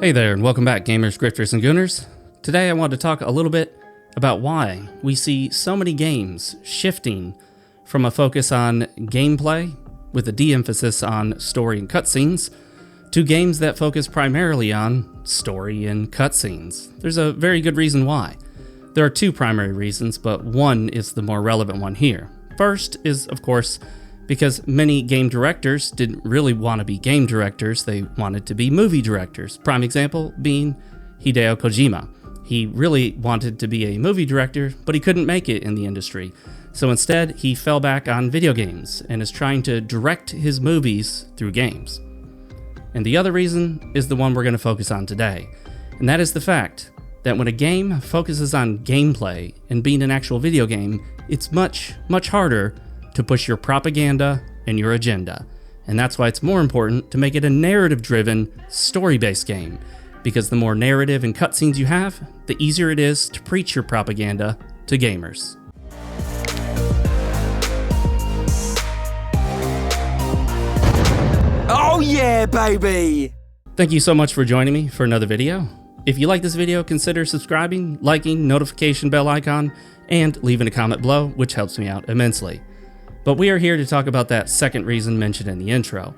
Hey there, and welcome back, gamers, grifters, and gooners. Today I want to talk a little bit about why we see so many games shifting from a focus on gameplay, with a de-emphasis on story and cutscenes, to games that focus primarily on story and cutscenes. There's a very good reason why. There are two primary reasons, but one is the more relevant one here. First is, of course, because many game directors didn't really want to be game directors, they wanted to be movie directors. Prime example being Hideo Kojima. He really wanted to be a movie director, but he couldn't make it in the industry. So instead, he fell back on video games and is trying to direct his movies through games. And the other reason is the one we're going to focus on today, and that is the fact that when a game focuses on gameplay and being an actual video game, it's much harder to push your propaganda and your agenda. And that's why it's more important to make it a narrative-driven, story-based game, because the more narrative and cutscenes you have, the easier it is to preach your propaganda to gamers. Oh yeah, baby! Thank you so much for joining me for another video. If you like this video, consider subscribing, liking, notification bell icon, and leaving a comment below, which helps me out immensely. But we are here to talk about that second reason mentioned in the intro.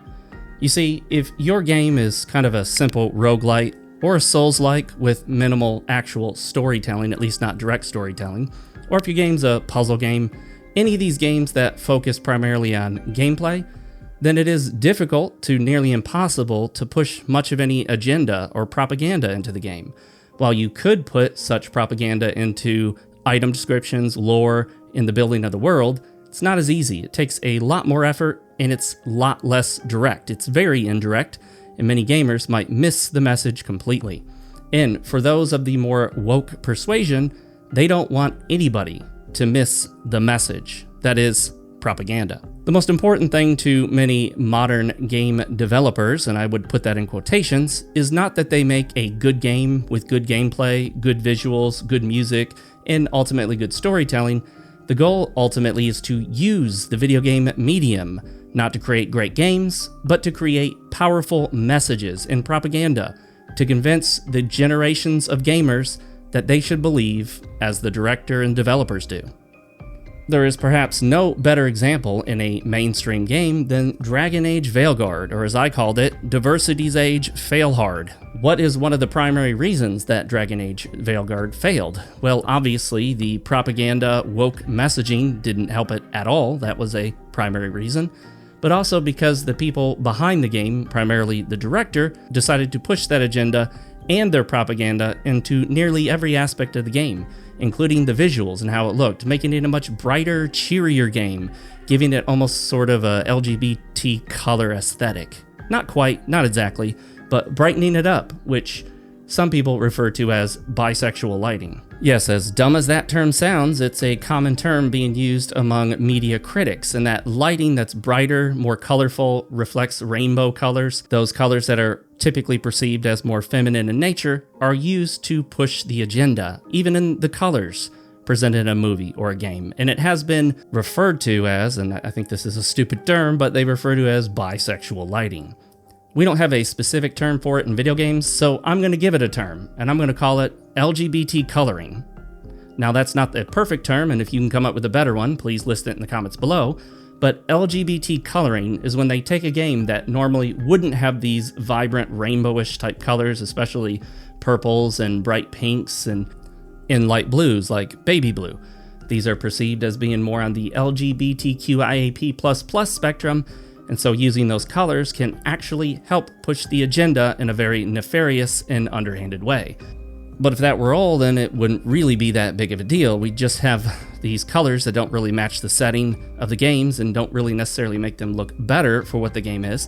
You see, if your game is kind of a simple roguelite or a Souls-like with minimal actual storytelling, at least not direct storytelling, or if your game's a puzzle game, any of these games that focus primarily on gameplay, then it is difficult to nearly impossible to push much of any agenda or propaganda into the game. While you could put such propaganda into item descriptions, lore, in the building of the world, it's not as easy. It takes a lot more effort and it's a lot less direct. It's very indirect, and many gamers might miss the message completely. And for those of the more woke persuasion, they don't want anybody to miss the message. That is propaganda. The most important thing to many modern game developers, and I would put that in quotations, is not that they make a good game with good gameplay, good visuals, good music, and ultimately good storytelling. The goal ultimately is to use the video game medium, not to create great games, but to create powerful messages and propaganda to convince the generations of gamers that they should believe as the director and developers do. There is perhaps no better example in a mainstream game than Dragon Age Veilguard, or as I called it, Diversity's Age Failhard. What is one of the primary reasons that Dragon Age Veilguard failed? Well, obviously, the propaganda, woke messaging didn't help it at all. That was a primary reason. But also because the people behind the game, primarily the director, decided to push that agenda and their propaganda into nearly every aspect of the game, including the visuals and how it looked, making it a much brighter, cheerier game, giving it almost sort of a LGBT color aesthetic. Not quite, not exactly, but brightening it up, which some people refer to as bisexual lighting. Yes, as dumb as that term sounds, it's a common term being used among media critics, and that lighting that's brighter, more colorful, reflects rainbow colors, those colors that are typically perceived as more feminine in nature, are used to push the agenda, even in the colors presented in a movie or a game. And it has been referred to as, and I think this is a stupid term, but they refer to as bisexual lighting. We don't have a specific term for it in video games, so I'm going to give it a term, and I'm going to call it LGBT coloring. Now, that's not the perfect term, and if you can come up with a better one, please list it in the comments below, but LGBT coloring is when they take a game that normally wouldn't have these vibrant rainbowish type colors, especially purples and bright pinks and in light blues like baby blue. These are perceived as being more on the LGBTQIAP++ spectrum, and so using those colors can actually help push the agenda in a very nefarious and underhanded way. But if that were all, then it wouldn't really be that big of a deal. We just have these colors that don't really match the setting of the games and don't really necessarily make them look better for what the game is.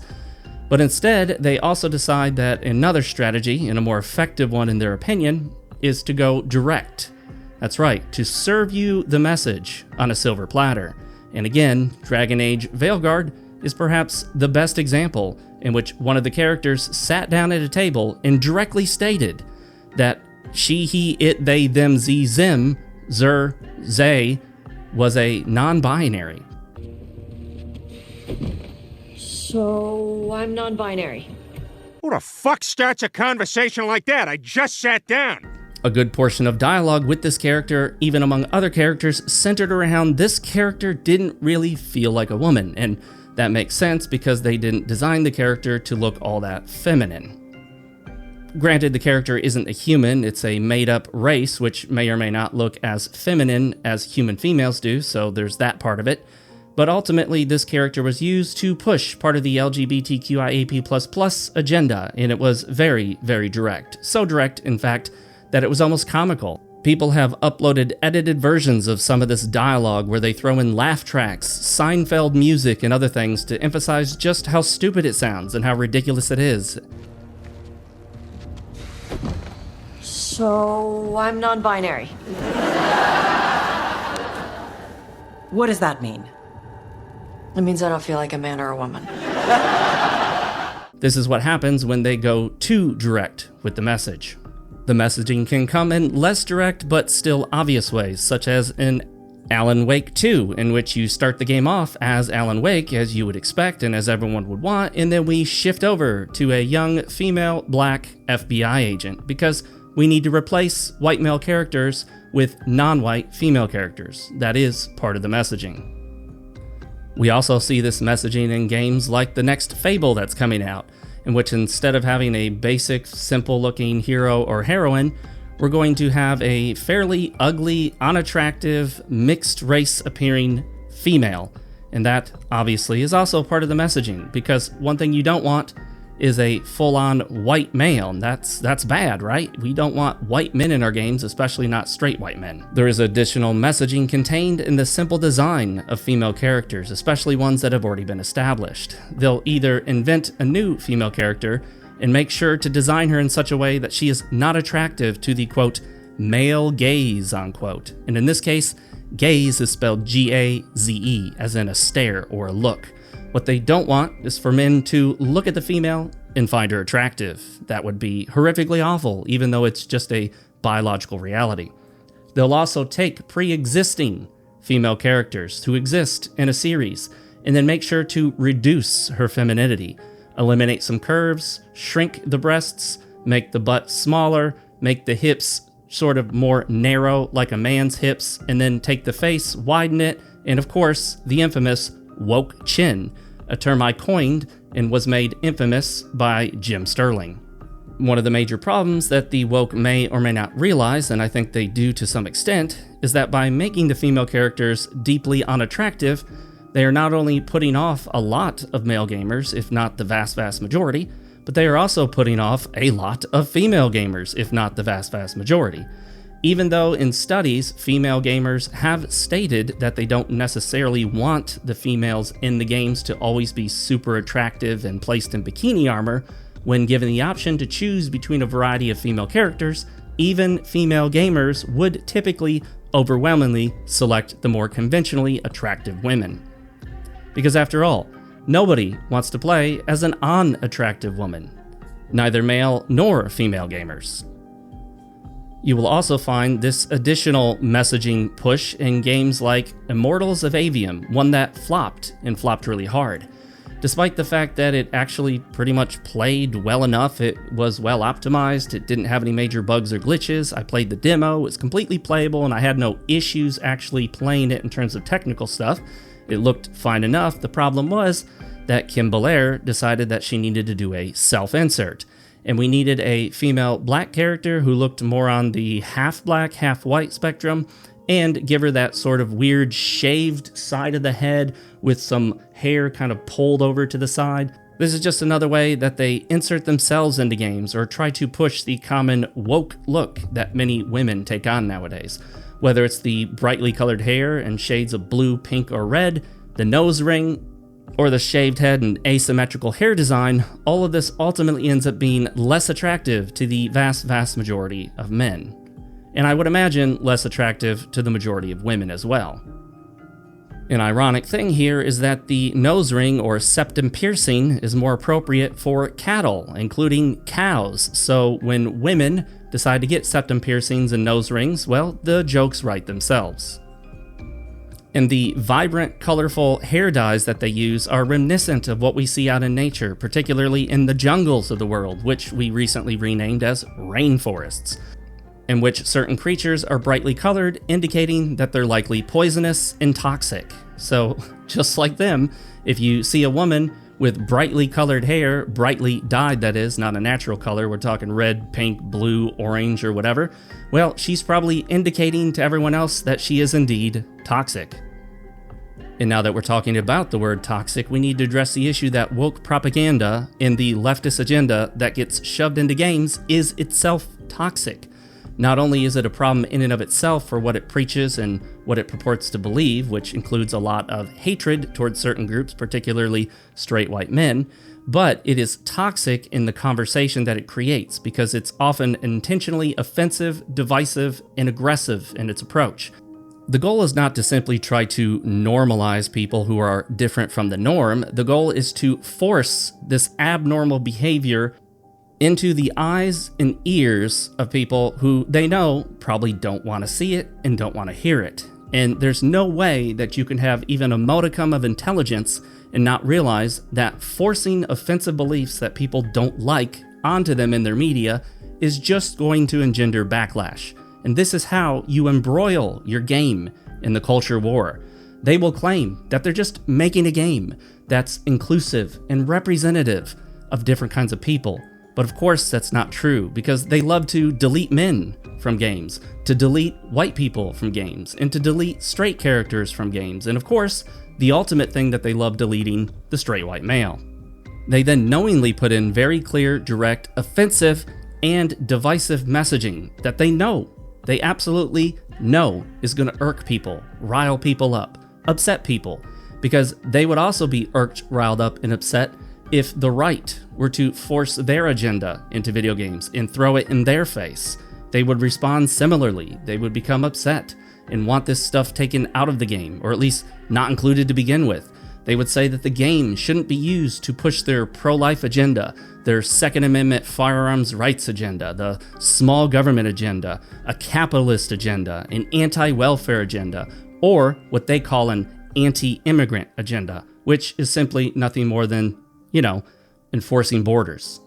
But instead, they also decide that another strategy, and a more effective one in their opinion, is to go direct. That's right, to serve you the message on a silver platter. And again, Dragon Age Veilguard is perhaps the best example in which one of the characters sat down at a table and directly stated that she, he, it, they, them, z, zim, zer, zay was a non-binary. So I'm non-binary. Who the fuck starts a conversation like that? I just sat down. A good portion of dialogue with this character, even among other characters, centered around this character didn't really feel like a woman, and that makes sense because they didn't design the character to look all that feminine. Granted, the character isn't a human, it's a made-up race, which may or may not look as feminine as human females do, so there's that part of it. But ultimately, this character was used to push part of the LGBTQIAP++ agenda, and it was very, very direct. So direct, in fact, that it was almost comical. People have uploaded edited versions of some of this dialogue where they throw in laugh tracks, Seinfeld music, and other things to emphasize just how stupid it sounds and how ridiculous it is. So, I'm non-binary. What does that mean? It means I don't feel like a man or a woman. This is what happens when they go too direct with the message. The messaging can come in less direct but still obvious ways, such as in Alan Wake 2, in which you start the game off as Alan Wake, as you would expect and as everyone would want, and then we shift over to a young female black FBI agent, because we need to replace white male characters with non-white female characters. That is part of the messaging. We also see this messaging in games like the next Fable that's coming out, in which instead of having a basic, simple-looking hero or heroine, we're going to have a fairly ugly, unattractive, mixed-race appearing female. And that, obviously, is also part of the messaging, because one thing you don't want is a full-on white male. That's bad, right? We don't want white men in our games, especially not straight white men. There is additional messaging contained in the simple design of female characters, especially ones that have already been established. They'll either invent a new female character and make sure to design her in such a way that she is not attractive to the, quote, male gaze, unquote. And in this case, gaze is spelled G-A-Z-E, as in a stare or a look. What they don't want is for men to look at the female and find her attractive. That would be horrifically awful, even though it's just a biological reality. They'll also take pre-existing female characters who exist in a series and then make sure to reduce her femininity, eliminate some curves, shrink the breasts, make the butt smaller, make the hips sort of more narrow like a man's hips, and then take the face, widen it, and of course, the infamous woke chin, a term I coined and was made infamous by Jim Sterling. One of the major problems that the woke may or may not realize, and I think they do to some extent, is that by making the female characters deeply unattractive, they are not only putting off a lot of male gamers, if not the vast majority, but they are also putting off a lot of female gamers, if not the vast majority. Even though in studies, female gamers have stated that they don't necessarily want the females in the games to always be super attractive and placed in bikini armor, when given the option to choose between a variety of female characters, even female gamers would typically overwhelmingly select the more conventionally attractive women. Because after all, nobody wants to play as an unattractive woman, neither male nor female gamers. You will also find this additional messaging push in games like Immortals of Avium, one that flopped really hard. Despite the fact that it actually pretty much played well enough, it was well optimized, it didn't have any major bugs or glitches. I played the demo, it was completely playable, and I had no issues actually playing it in terms of technical stuff. It looked fine enough. The problem was that Kim Belair decided that she needed to do a self-insert. And we needed a female black character who looked more on the half black, half white spectrum, and give her that sort of weird shaved side of the head with some hair kind of pulled over to the side. This is just another way that they insert themselves into games or try to push the common woke look that many women take on nowadays. Whether it's the brightly colored hair and shades of blue, pink, or red, the nose ring, or the shaved head and asymmetrical hair design, all of this ultimately ends up being less attractive to the vast majority of men. And I would imagine less attractive to the majority of women as well. An ironic thing here is that the nose ring or septum piercing is more appropriate for cattle, including cows. So when women decide to get septum piercings and nose rings, well, the jokes write themselves. And the vibrant, colorful hair dyes that they use are reminiscent of what we see out in nature, particularly in the jungles of the world, which we recently renamed as rainforests, in which certain creatures are brightly colored, indicating that they're likely poisonous and toxic. So, just like them, if you see a woman with brightly colored hair, brightly dyed that is, not a natural color, we're talking red, pink, blue, orange, or whatever, well, she's probably indicating to everyone else that she is indeed toxic. And now that we're talking about the word toxic, we need to address the issue that woke propaganda and the leftist agenda that gets shoved into games is itself toxic. Not only is it a problem in and of itself for what it preaches and what it purports to believe, which includes a lot of hatred towards certain groups, particularly straight white men, but it is toxic in the conversation that it creates because it's often intentionally offensive, divisive, and aggressive in its approach. The goal is not to simply try to normalize people who are different from the norm. The goal is to force this abnormal behavior into the eyes and ears of people who they know probably don't want to see it and don't want to hear it. And there's no way that you can have even a modicum of intelligence and not realize that forcing offensive beliefs that people don't like onto them in their media is just going to engender backlash. And this is how you embroil your game in the culture war. They will claim that they're just making a game that's inclusive and representative of different kinds of people. But of course that's not true because they love to delete men from games, to delete white people from games, and to delete straight characters from games. And of course, the ultimate thing that they love deleting, the straight white male. They then knowingly put in very clear, direct, offensive, and divisive messaging that they absolutely know is going to irk people, rile people up, upset people, because they would also be irked, riled up, and upset if the right were to force their agenda into video games and throw it in their face. They would respond similarly. They would become upset and want this stuff taken out of the game, or at least not included to begin with. They would say that the game shouldn't be used to push their pro-life agenda, their Second Amendment firearms rights agenda, the small government agenda, a capitalist agenda, an anti-welfare agenda, or what they call an anti-immigrant agenda, which is simply nothing more than, enforcing borders.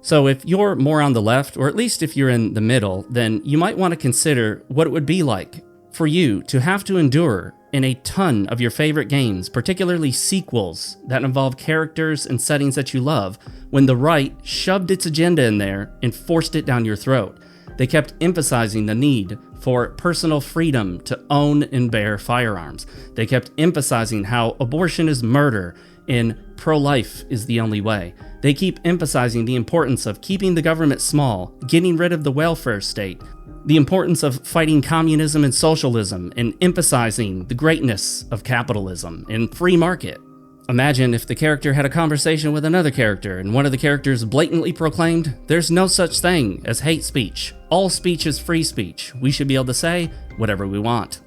So if you're more on the left, or at least if you're in the middle, then you might want to consider what it would be like for you to have to endure in a ton of your favorite games, particularly sequels that involve characters and settings that you love, when the right shoved its agenda in there and forced it down your throat. They kept emphasizing the need for personal freedom to own and bear firearms. They kept emphasizing how abortion is murder and pro-life is the only way. They keep emphasizing the importance of keeping the government small, getting rid of the welfare state, the importance of fighting communism and socialism, and emphasizing the greatness of capitalism and free market. Imagine if the character had a conversation with another character and one of the characters blatantly proclaimed, "There's no such thing as hate speech. All speech is free speech. We should be able to say whatever we want."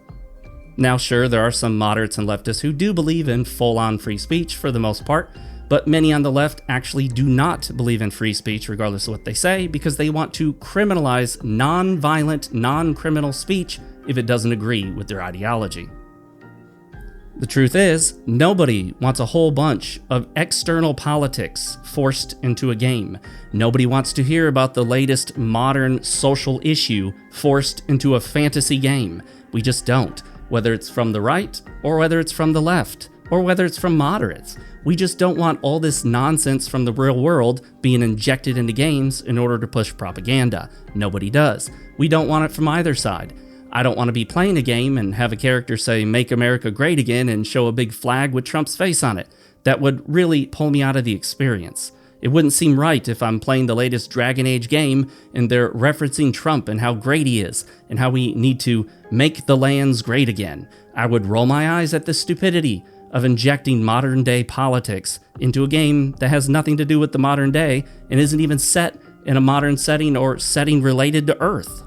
Now sure, there are some moderates and leftists who do believe in full-on free speech for the most part, but many on the left actually do not believe in free speech regardless of what they say because they want to criminalize non-violent, non-criminal speech if it doesn't agree with their ideology. The truth is, nobody wants a whole bunch of external politics forced into a game. Nobody wants to hear about the latest modern social issue forced into a fantasy game. We just don't. Whether it's from the right, or whether it's from the left, or whether it's from moderates. We just don't want all this nonsense from the real world being injected into games in order to push propaganda. Nobody does. We don't want it from either side. I don't want to be playing a game and have a character say, "Make America Great Again," and show a big flag with Trump's face on it. That would really pull me out of the experience. It wouldn't seem right if I'm playing the latest Dragon Age game and they're referencing Trump and how great he is and how we need to make the lands great again. I would roll my eyes at the stupidity of injecting modern day politics into a game that has nothing to do with the modern day and isn't even set in a modern setting or setting related to Earth.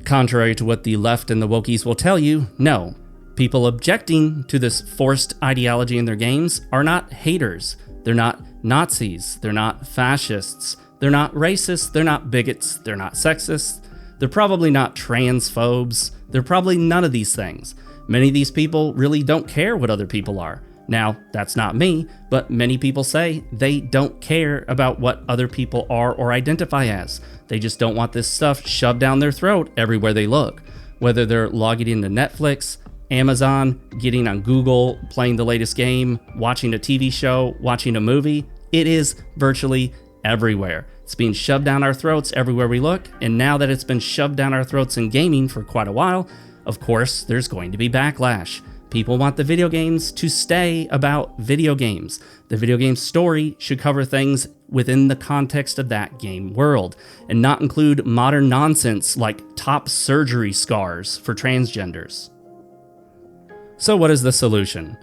Contrary to what the left and the wokies will tell you, no. People objecting to this forced ideology in their games are not haters. They're not Nazis, they're not fascists, they're not racists, they're not bigots, they're not sexists, they're probably not transphobes, they're probably none of these things. Many of these people really don't care what other people are. Now, that's not me, but many people say they don't care about what other people are or identify as. They just don't want this stuff shoved down their throat everywhere they look. Whether they're logging into Netflix, Amazon, getting on Google, playing the latest game, watching a TV show, watching a movie, it is virtually everywhere. It's being shoved down our throats everywhere we look, and now that it's been shoved down our throats in gaming for quite a while, of course, there's going to be backlash. People want the video games to stay about video games. The video game story should cover things within the context of that game world and not include modern nonsense like top surgery scars for transgenders. So what is the solution?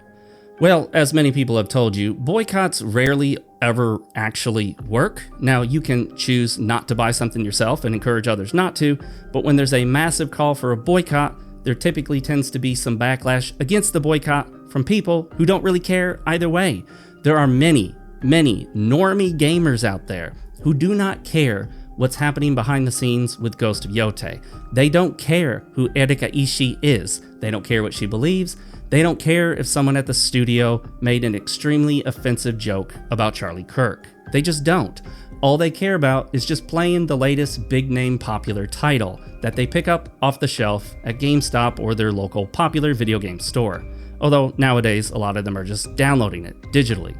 Well, as many people have told you, boycotts rarely ever actually work. Now, you can choose not to buy something yourself and encourage others not to, but when there's a massive call for a boycott, there typically tends to be some backlash against the boycott from people who don't really care either way. There are many normie gamers out there who do not care what's happening behind the scenes with Ghost of Yotei. They don't care who Erika Ishii is. They don't care what she believes. They don't care if someone at the studio made an extremely offensive joke about Charlie Kirk. They just don't. All they care about is just playing the latest big-name popular title that they pick up off the shelf at GameStop or their local popular video game store. Although nowadays, a lot of them are just downloading it digitally.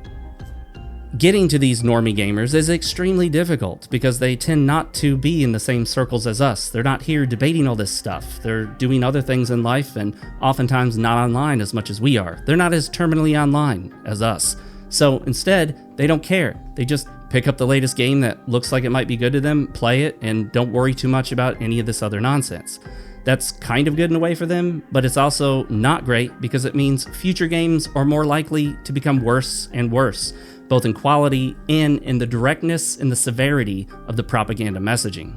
Getting to these normie gamers is extremely difficult because they tend not to be in the same circles as us. They're not here debating all this stuff. They're doing other things in life and oftentimes not online as much as we are. They're not as terminally online as us. So instead, they don't care. They just pick up the latest game that looks like it might be good to them, play it, and don't worry too much about any of this other nonsense. That's kind of good in a way for them, but it's also not great because it means future games are more likely to become worse and worse, both in quality and in the directness and the severity of the propaganda messaging.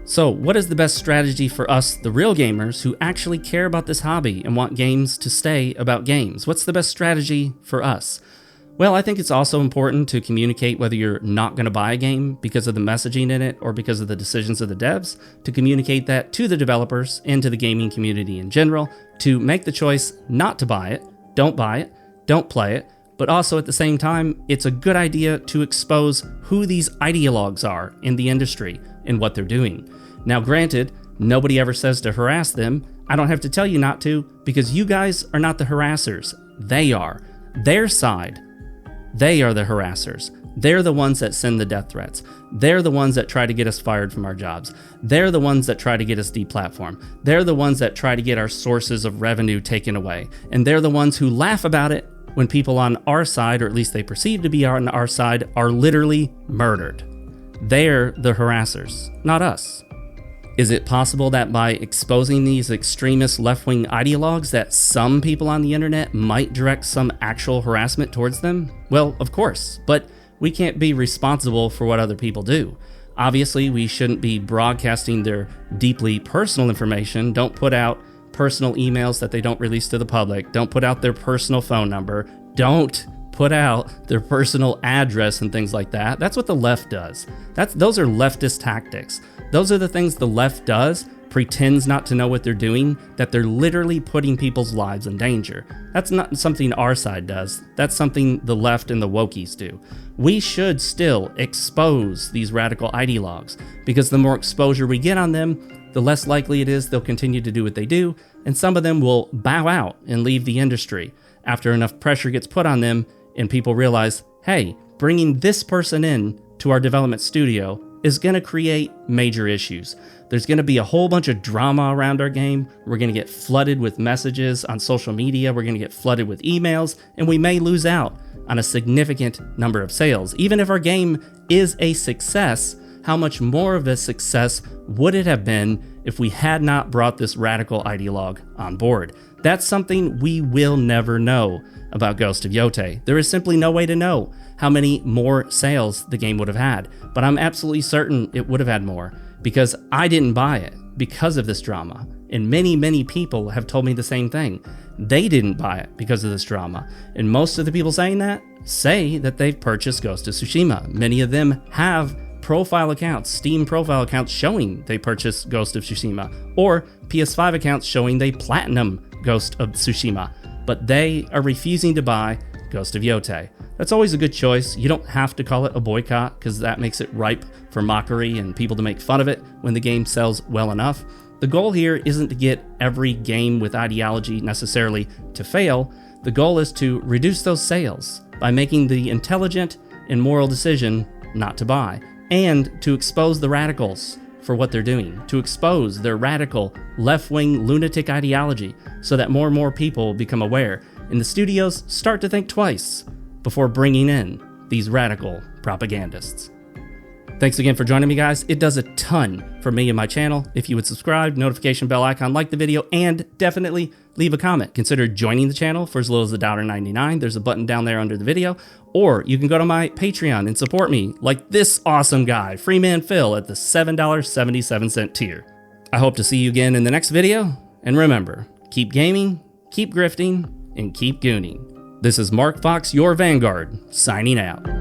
So, what is the best strategy for us, the real gamers, who actually care about this hobby and want games to stay about games? What's the best strategy for us? Well, I think it's also important to communicate whether you're not going to buy a game because of the messaging in it or because of the decisions of the devs, to communicate that to the developers and to the gaming community in general, to make the choice not to buy it, don't play it, but also at the same time, it's a good idea to expose who these ideologues are in the industry and what they're doing. Now, granted, nobody ever says to harass them. I don't have to tell you not to, because you guys are not the harassers. They are. Their side. They are the harassers. They're the ones that send the death threats. They're the ones that try to get us fired from our jobs. They're the ones that try to get us deplatformed. They're the ones that try to get our sources of revenue taken away. And they're the ones who laugh about it when people on our side, or at least they perceive to be on our side, are literally murdered. They're the harassers, not us. Is it possible that by exposing these extremist left-wing ideologues that some people on the internet might direct some actual harassment towards them? Well, of course, but we can't be responsible for what other people do. Obviously, we shouldn't be broadcasting their deeply personal information. Don't put out personal emails that they don't release to the public. Don't put out their personal phone number. Don't put out their personal address and things like that. That's what the left does. Those are leftist tactics. Those are the things the left does, pretends not to know what they're doing, that they're literally putting people's lives in danger. That's not something our side does. That's something the left and the wokies do. We should still expose these radical ideologues, because the more exposure we get on them, the less likely it is they'll continue to do what they do, and some of them will bow out and leave the industry after enough pressure gets put on them and people realize, hey, bringing this person in to our development studio is going to create major issues. There's going to be a whole bunch of drama around our game. We're going to get flooded with messages on social media. We're going to get flooded with emails, and we may lose out on a significant number of sales. Even if our game is a success, how much more of a success would it have been if we had not brought this radical ideologue on board? That's something we will never know about Ghost of Yotei. There is simply no way to know how many more sales the game would have had, but I'm absolutely certain it would have had more, because I didn't buy it because of this drama. And many people have told me the same thing. They didn't buy it because of this drama. And most of the people saying that say that they've purchased Ghost of Tsushima. Many of them have profile accounts, Steam profile accounts showing they purchased Ghost of Tsushima, or PS5 accounts showing they platinum Ghost of Tsushima, but they are refusing to buy Ghost of Yotei. That's always a good choice. You don't have to call it a boycott because that makes it ripe for mockery and people to make fun of it when the game sells well enough. The goal here isn't to get every game with ideology necessarily to fail. The goal is to reduce those sales by making the intelligent and moral decision not to buy, and to expose the radicals for what they're doing, to expose their radical left-wing lunatic ideology so that more and more people become aware and the studios start to think twice before bringing in these radical propagandists. Thanks again for joining me, guys. It does a ton for me and my channel. If you would subscribe, notification bell icon, like the video, and definitely leave a comment. Consider joining the channel for as little as $1.99. There's a button down there under the video. Or you can go to my Patreon and support me like this awesome guy, Freeman Phil, at the $7.77 tier. I hope to see you again in the next video. And remember, keep gaming, keep grifting, and keep gooning. This is Mark Fox, your Vanguard, signing out.